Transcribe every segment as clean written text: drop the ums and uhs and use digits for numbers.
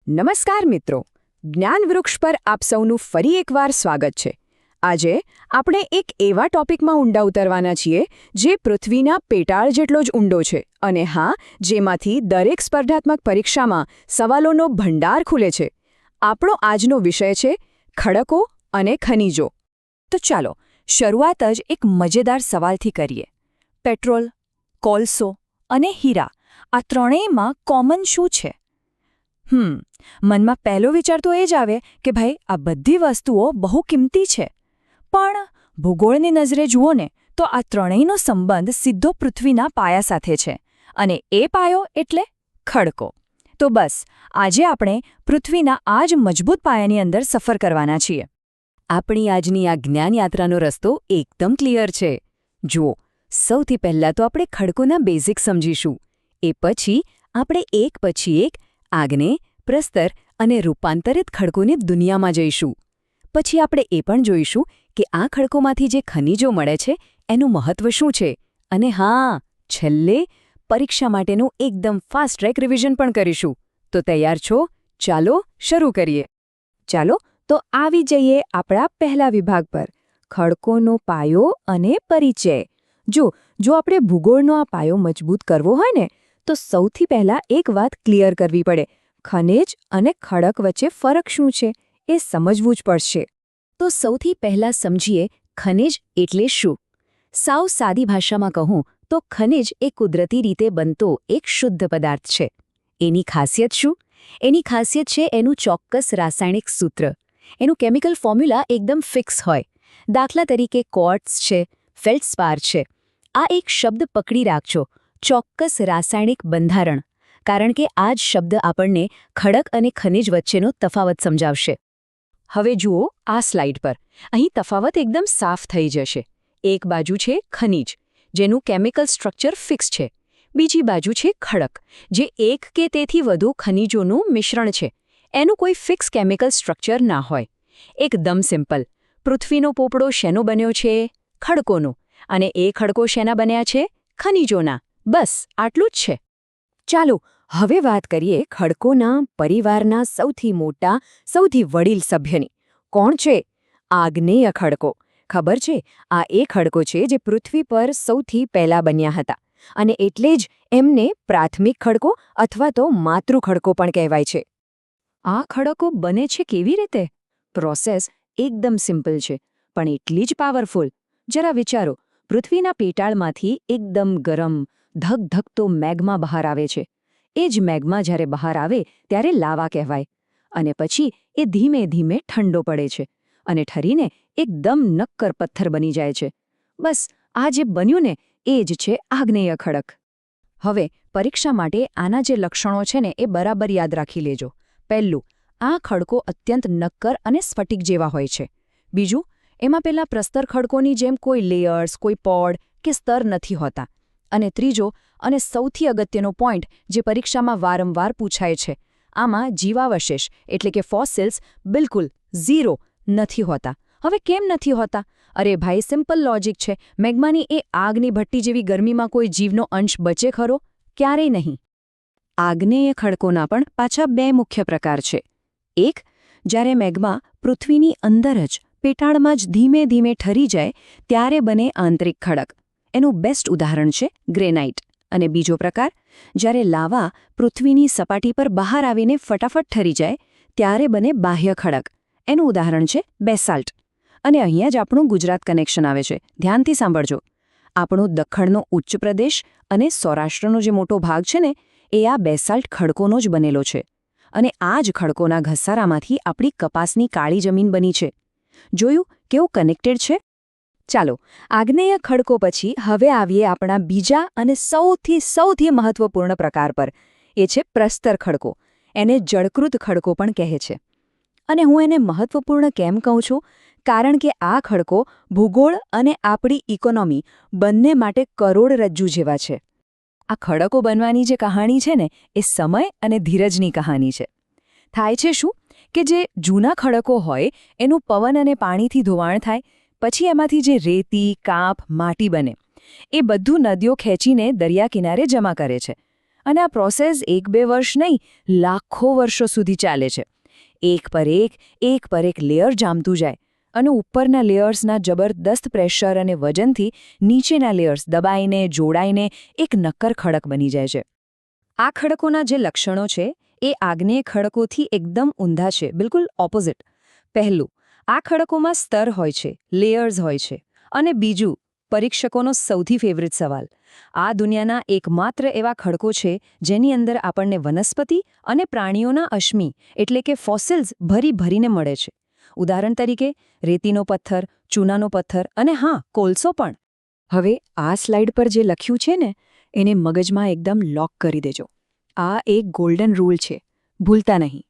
નમસ્કાર મિત્રો, જ્ઞાનવૃક્ષ પર આપ સૌનું ફરી એકવાર સ્વાગત છે. આજે આપણે એક એવા ટોપિકમાં ઊંડા ઉતરવાના છીએ જે પૃથ્વીના પેટાળ જેટલો જ ઊંડો છે અને હા, જેમાંથી દરેક સ્પર્ધાત્મક પરીક્ષામાં સવાલોનો ભંડાર ખુલે છે. આપણો આજનો વિષય છે ખડકો અને ખનિજો. તો ચાલો શરૂઆત જ એક મજેદાર સવાલથી કરીએ. પેટ્રોલ, કોલસો અને હીરા આ ત્રણેયમાં કોમન શું છે? મનમાં પહેલો વિચાર તો એ જ આવે કે ભાઈ આ બધી વસ્તુઓ બહુ કિંમતી છે. પણ ભૂગોળની નજરે જુઓ ને તો આ ત્રણેયનો સંબંધ સીધો પૃથ્વીના પાયા સાથે છે અને એ પાયો એટલે ખડકો. તો બસ આજે આપણે પૃથ્વીના આ જ મજબૂત પાયાની અંદર સફર કરવાના છીએ. આપણી આજની આ જ્ઞાન યાત્રાનો રસ્તો એકદમ ક્લિયર છે. જુઓ, સૌથી પહેલાં તો આપણે ખડકોના બેઝિક સમજીશું. એ પછી આપણે એક પછી એક આગ્નેય, પ્રસ્તર અને રૂપાંતરિત ખડકોની દુનિયામાં જઈશું. પછી આપણે એ પણ જોઈશું કે આ ખડકોમાંથી જે ખનિજો મળે છે એનું મહત્વ શું છે. અને હા, છેલ્લે પરીક્ષા માટેનું એકદમ ફાસ્ટ ટ્રેક રિવિઝન પણ કરીશું. તો તૈયાર છો? ચાલો શરૂ કરીએ. ચાલો તો આવી જઈએ આપણા પહેલા વિભાગ પર, ખડકોનો પાયો અને પરિચય. જો આપણે ભૂગોળનો આ પાયો મજબૂત કરવો હોય ને તો સૌથી પહેલાં એક વાત ક્લિયર કરવી પડે. ખનિજ અને ખડક વચ્ચે ફરક શું છે એ સમજવું જ પડશે. તો સૌથી પહેલાં સમજીએ ખનિજ એટલે શું. સાવ સાદી ભાષામાં કહું તો ખનિજ એ કુદરતી રીતે બનતો એક શુદ્ધ પદાર્થ છે. એની ખાસિયત શું? એની ખાસિયત છે એનું ચોક્કસ રાસાયણિક સૂત્ર. એનું કેમિકલ ફોર્મ્યુલા એકદમ ફિક્સ હોય. દાખલા તરીકે ક્વાર્ટઝ છે, ફેલ્ડસ્પાર છે. આ એક શબ્દ પકડી રાખજો, ચોક્કસ રાસાયણિક બંધારણ, કારણ કે આ જ શબ્દ આપણને ખડક અને ખનિજ વચ્ચેનો તફાવત સમજાવશે. હવે જુઓ આ સ્લાઇડ પર. અહીં તફાવત એકદમ સાફ થઈ જશે. એક બાજુ છે ખનિજ, જેનું કેમિકલ સ્ટ્રક્ચર ફિક્સ છે. બીજી બાજુ છે ખડક, જે એક કે તેથી વધુ ખનિજોનું મિશ્રણ છે. એનું કોઈ ફિક્સ કેમિકલ સ્ટ્રક્ચર ના હોય. એકદમ સિમ્પલ. પૃથ્વીનો પોપડો શેનો બન્યો છે? ખડકોનો. અને એ ખડકો શેના બન્યા છે? ખનિજોના. બસ આટલું જ છે. ચાલો હવે વાત કરીએ ખડકોના પરિવારના સૌથી મોટા, સૌથી વડીલ સભ્યની. કોણ છે? આગ્નેય ખડકો. ખબર છે, આ એ ખડકો છે જે પૃથ્વી પર સૌથી પહેલા બન્યા હતા. અને એટલે જ એમને પ્રાથમિક ખડકો અથવા તો માતૃ ખડકો પણ કહેવાય છે. આ ખડકો બને છે કેવી રીતે? પ્રોસેસ એકદમ સિમ્પલ છે, પણ એટલી જ પાવરફુલ. જરા વિચારો, પૃથ્વીના પેટાળમાંથી એકદમ ગરમ, ધગધગતો મેગ્મા બહાર આવે છે. એ જ મેગ્મા જ્યારે બહાર આવે ત્યારે લાવા કહેવાય. અને પછી એ ધીમે ધીમે ઠંડો પડે છે અને ઠરીને એકદમ નક્કર પથ્થર બની જાય છે. બસ આ જે બન્યું ને એ જ છે આગ્નેય ખડક. હવે પરીક્ષા માટે આના જે લક્ષણો છે ને એ બરાબર યાદ રાખી લેજો. પહેલું, આ ખડકો અત્યંત નક્કર અને સ્ફટિક જેવા હોય છે. બીજું, એમાં પેલા પ્રસ્તર ખડકોની જેમ કોઈ લેયર્સ, કોઈ પોડ કે સ્તર નથી હોતા. અને ત્રીજો અને સૌથી અગત્યનો પોઈન્ટ જે પરીક્ષામાં વારંવાર પૂછાય છે, આમાં જીવાવશેષ એટલે કે ફોસિલ્સ બિલકુલ ઝીરો નથી હોતા. હવે કેમ નથી હોતા? અરે ભાઈ, સિમ્પલ લોજિક છે. મેગ્માની એ આગની ભઠ્ઠી જેવી ગરમીમાં કોઈ જીવનો અંશ બચે ખરો? ક્યારેય નહીં. આગ્નેય ખડકોના પણ પાછા બે મુખ્ય પ્રકાર છે. એક, જ્યારે મેગ્મા પૃથ્વીની અંદર જ પેટાળમાં જ ધીમે ધીમે ઠરી જાય ત્યારે બને આંતરિક ખડક. એનું બેસ્ટ ઉદાહરણ છે ગ્રેનાઇટ. અને બીજો પ્રકાર, જ્યારે લાવા પૃથ્વીની સપાટી પર બહાર આવીને ફટાફટ ઠરી જાય ત્યારે બને બાહ્ય ખડક. એનું ઉદાહરણ છે બેસાલ્ટ. અને અહીંયા જ આપણું ગુજરાત કનેક્શન આવે છે. ધ્યાનથી સાંભળજો. આપણું દખ્ખણનો ઉચ્ચ પ્રદેશ અને સૌરાષ્ટ્રનો જે મોટો ભાગ છે ને એ આ બેસાલ્ટ ખડકોનો જ બનેલો છે. અને આ જ ખડકોના ઘસારામાંથી આપણી કપાસની કાળી જમીન બની છે. જોયું કેવું કનેક્ટેડ છે? ચાલો, આગ્નેય ખડકો પછી હવે આવીએ આપણા બીજા અને સૌથી મહત્વપૂર્ણ પ્રકાર પર. એ છે પ્રસ્તર ખડકો. એને જળકૃત ખડકો પણ કહે છે. અને હું એને મહત્વપૂર્ણ કેમ કહું છું? કારણ કે આ ખડકો ભૂગોળ અને આપણી ઇકોનોમી બંને માટે કરોડરજ્જુ જેવા છે. આ ખડકો બનવાની જે કહાણી છે ને એ સમય અને ધીરજની કહાની છે. થાય છે શું કે જે જૂના ખડકો હોય એનું પવન અને પાણીથી ધોવાણ થાય, પછી એમાંથી જે રેતી, કાંપ, માટી બને એ બધું નદીઓ ખેંચીને દરિયા કિનારે જમા કરે છે. અને આ પ્રોસેસ 1-2 વર્ષ નહીં, લાખો વર્ષો સુધી ચાલે છે. એક પર એક લેયર જામતું જાય અને ઉપરના લેયર્સના જબરદસ્ત પ્રેશર અને વજનથી નીચેના લેયર્સ દબાઈને જોડાઈને એક નક્કર ખડક બની જાય છે. આ ખડકોના જે લક્ષણો છે એ આગ્નેય ખડકોથી એકદમ ઊંધા છે, બિલકુલ ઓપોઝિટ. પહેલું, આ ખડકોમાં સ્તર હોય છે, લેયર્સ હોય છે. અને બીજું, પરીક્ષકોનો સૌથી ફેવરિટ સવાલ, આ દુનિયાના એકમાત્ર એવા ખડકો છે જેની અંદર આપણને વનસ્પતિ અને પ્રાણીઓના અશ્મિ એટલે કે ફોસિલ્સ ભરીને મળે છે. ઉદાહરણ તરીકે રેતીનો પથ્થર, ચૂનાનો પથ્થર અને હા, કોલસો પણ. હવે આ સ્લાઇડ પર જે લખ્યું છે ને એને મગજમાં એકદમ લોક કરી દેજો. આ એક ગોલ્ડન રૂલ છે, ભૂલતા નહીં.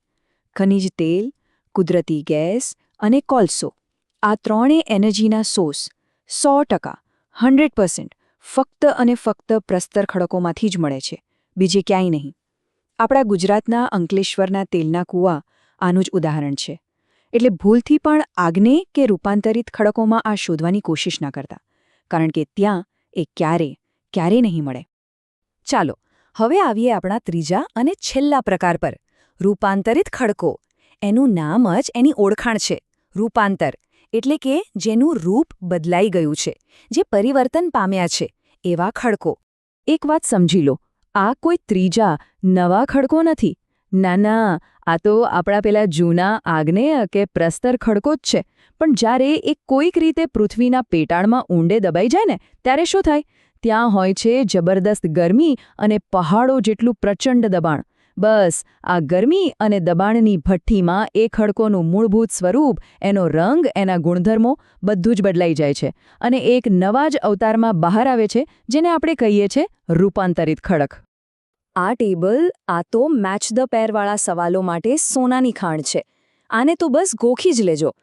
ખનિજ તેલ, કુદરતી ગેસ અને કોલસો, આ ત્રણેય એનર્જીના સોર્સ 100%, 100% ફક્ત અને ફક્ત પ્રસ્તર ખડકોમાંથી જ મળે છે, બીજે ક્યાંય નહીં. આપણા ગુજરાતના અંકલેશ્વરના તેલના કૂવા આનું જ ઉદાહરણ છે. એટલે ભૂલથી પણ આગ્નેય કે રૂપાંતરિત ખડકોમાં આ શોધવાની કોશિશ ન કરતા, કારણ કે ત્યાં એ ક્યારે નહીં મળે. ચાલો હવે આવીએ આપણા ત્રીજા અને છેલ્લા પ્રકાર પર, રૂપાંતરિત ખડકો. એનું નામ જ એની ઓળખાણ છે, રૂપાંતર. એટલે કે જેનું રૂપ બદલાઈ ગયું છે, જે પરિવર્તન પામ્યા છે, એવા ખડકો. એક વાત સમજી લો, આ કોઈ ત્રીજા નવા ખડકો નથી. ના, આ તો આપણા પેલા જૂના આગ્નેય કે પ્રસ્તર ખડકો જ છે. પણ જ્યારે એ કોઈક રીતે પૃથ્વીના પેટાળમાં ઊંડે દબાઈ જાય ને ત્યારે શું થાય? ત્યાં હોય છે જબરદસ્ત ગરમી અને પહાડો જેટલું પ્રચંડ દબાણ. બસ આ ગરમી અને દબાણની ભઠ્ઠીમાં એ ખડકોનું મૂળભૂત સ્વરૂપ, એનો રંગ, એના ગુણધર્મો બધું જ બદલાઈ જાય છે અને એક નવા જ અવતારમાં બહાર આવે છે, જેને આપણે કહીએ છીએ રૂપાંતરિત ખડક. આ ટેબલ આ તો મેચ ધ પેરવાળા સવાલો માટે સોનાની ખાણ છે. આને તો બસ ગોખી જ લેજો.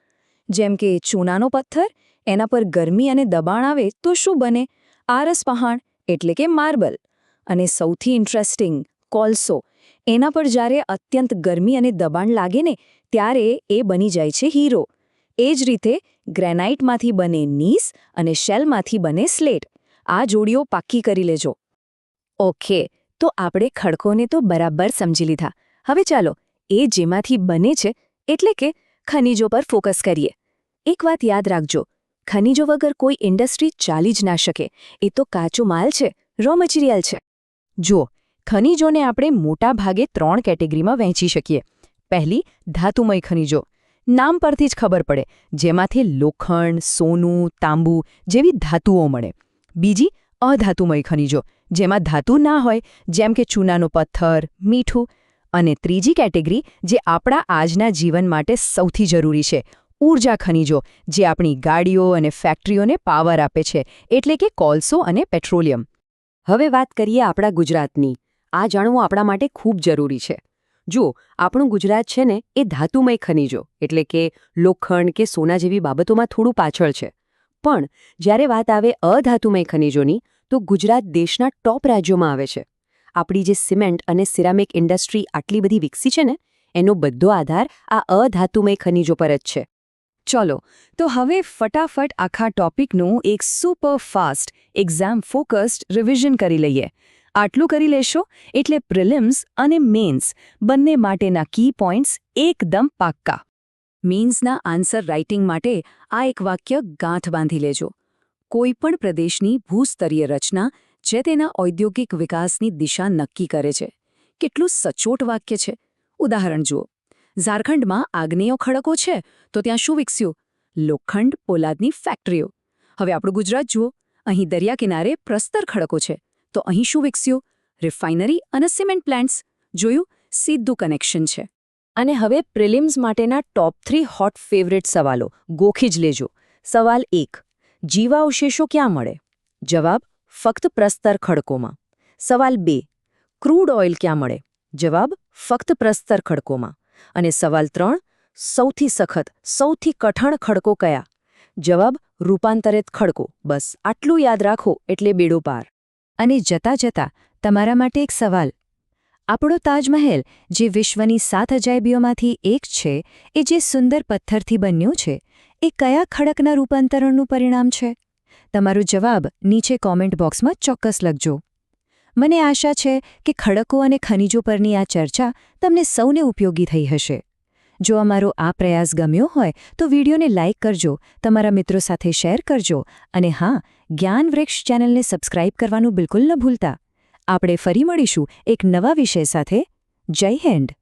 જેમ કે ચૂનાનો પથ્થર, એના પર ગરમી અને દબાણ આવે તો શું બને? આરસ પહાણ એટલે કે માર્બલ. અને સૌથી ઇન્ટરેસ્ટિંગ, કોલસો. એના પર જ્યારે અત્યંત ગરમી અને દબાણ લાગે ને ત્યારે એ બની જાય છે હીરો. એ જ રીતે ગ્રેનાઇટમાંથી બને નીસ અને શેલમાંથી બને સ્લેટ. આ જોડીઓ પાક્કી કરી લેજો. ઓકે, તો આપણે ખડકોને તો બરાબર સમજી લીધા. હવે ચાલો એ જેમાંથી બને છે એટલે કે ખનિજો પર ફોકસ કરીએ. એક વાત યાદ રાખજો, ખનિજો વગર કોઈ ઇન્ડસ્ટ્રી ચાલી જ ના શકે. એ તો કાચો માલ છે, રો મટીરિયલ છે. જુઓ, ખનિજોને આપણે મોટા ભાગે 3 કેટેગરીમાં વહેંચી શકીએ. પહેલી, ધાતુમય ખનિજો. નામ પરથી જ ખબર પડે, જેમાંથી લોખંડ, સોનું, તાંબુ જેવી ધાતુઓ મળે. બીજી, અધાતુમય ખનિજો, જેમાં ધાતુ ના હોય, જેમ કે ચૂનાનો પથ્થર, મીઠું. અને ત્રીજી કેટેગરી, જે આપણા આજના જીવન માટે સૌથી જરૂરી છે, ઊર્જા ખનિજો, જે આપણી ગાડીઓ અને ફેક્ટરીઓને પાવર આપે છે, એટલે કે કોલસો અને પેટ્રોલિયમ. હવે વાત કરીએ આપણા ગુજરાતની. આ જાણવું આપણા માટે ખૂબ જરૂરી છે. જુઓ, આપણું ગુજરાત છે ને એ ધાતુમય ખનિજો એટલે કે લોખંડ કે સોના જેવી બાબતોમાં થોડું પાછળ છે. પણ જ્યારે વાત આવે અધાતુમય ખનિજોની તો ગુજરાત દેશના ટોપ રાજ્યોમાં આવે છે. આપણી જે સિમેન્ટ અને સિરામિક ઇન્ડસ્ટ્રી આટલી બધી વિકસી છે ને એનો બધો આધાર આ અધાતુમય ખનિજો પર જ છે. ચલો, તો હવે ફટાફટ આખા ટોપિકનું એક super fast, exam focused revision કરી લઈએ. આટલું કરી લેશો એટલે પ્રિલિમ્સ અને મેન્સ બંને માટેના કી પોઈન્ટ્સ એકદમ પાક્કા. મેન્સના આન્સર રાઇટિંગ માટે આ એક વાક્ય ગાંઠ બાંધી લેજો. કોઈપણ પ્રદેશની ભૂસ્તરીય રચના જે તેના ઔદ્યોગિક વિકાસની દિશા નક્કી કરે છે. કેટલું સચોટ વાક્ય છે. ઉદાહરણ જુઓ, ઝારખંડમાં આગ્નેય ખડકો છે તો ત્યાં શું વિકસ્યું? લોખંડ, પોલાદની ફેક્ટરીઓ. હવે આપણું ગુજરાત જુઓ, અહીં દરિયા કિનારે પ્રસ્તર ખડકો છે તો અહીં શું વિકસ્યું? રિફાઇનરી અને સિમેન્ટ પ્લાન્ટ્સ. જોયું? સીધું કનેક્શન છે. અને હવે પ્રિલિમ્સ માટેના ટોપ 3 હોટ ફેવરેટ સવાલો ગોખી જ લેજો. સવાલ 1, જીવાવશેષો ક્યાં મળે? જવાબ, ફક્ત પ્રસ્તર ખડકોમાં. સવાલ 2, ક્રૂડ ઓઇલ ક્યાં મળે? જવાબ, ફક્ત પ્રસ્તર ખડકોમાં. અને સવાલ 3, સૌથી સખત, સૌથી કઠણ ખડકો કયા? જવાબ, રૂપાંતરિત ખડકો. બસ આટલું યાદ રાખો એટલે બેડો પાર. અને જતા જતા તમારા માટે એક સવાલ. આપણો તાજમહેલ, જે વિશ્વની 7 અજાયબીઓમાંથી એક છે, એ જે સુંદર પથ્થરથી બન્યું છે, એ કયા ખડકના રૂપાંતરણનું પરિણામ છે? તમારો જવાબ નીચે કોમેન્ટ બોક્સમાં ચોક્કસ લખજો. મને આશા છે કે ખડકો અને ખનિજો પરની આ ચર્ચા તમને સૌને ઉપયોગી થઈ હશે. જો અમારો આ પ્રયાસ ગમ્યો હોય તો વિડીયોને લાઇક કરજો, તમારા મિત્રો સાથે શેર કરજો અને હા, જ્ઞાનવૃક્ષ ચેનલને સબસ્ક્રાઇબ કરવાનું બિલકુલ ન ભૂલતા. આપણે ફરી મળીશું એક નવા વિષય સાથે. જય હિન્દ.